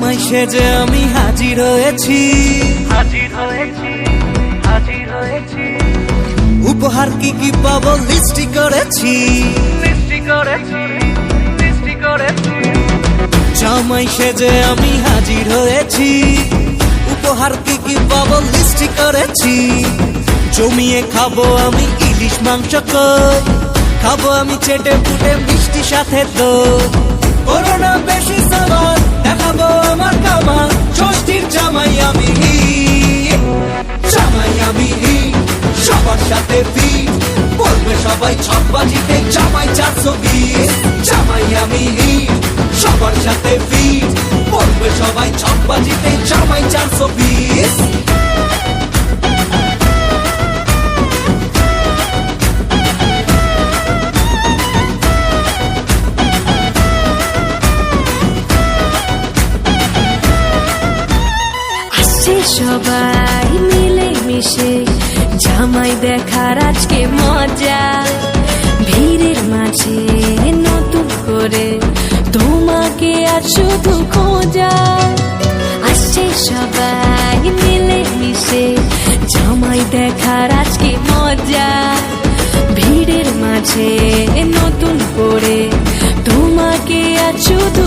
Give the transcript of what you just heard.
জামাই সেজে আমি হাজির হয়েছি, উপহার কি কি পাবো লিস্টি করেছি, জামাই সেজে আমি হাজির হয়েছি, উপহার কি কি পাবো লিস্টি করেছি। জমিয়ে খাবো আমি ইলিশ মাংস কই, খাবো আমি চেটে পুটে মিষ্টি সাথে দই। করোনা বেশি সামান দেখাবো আমার কামাল, ষষ্ঠীর জামাই আমি হিট, জামাই আমি হিট, সবার সাথে ফিট, বলবে সবাই ছকবাজিতে জামাই 420। জামাই আমি হিট, সবার সাথে ফিট, বলবে সবাই ছকবাজিতে জামাই 420। সবাই মিলে মিশে জামাই দেখার আজকে মজা, ভিড়ের মাঝে নতুন করে তোমাকে আর শুধু খোঁজা। আসছে সবাই মিলে মিশে জামাই দেখার আজকে মজা, ভিড়ের মাঝে নতুন করে তোমাকে আর শুধু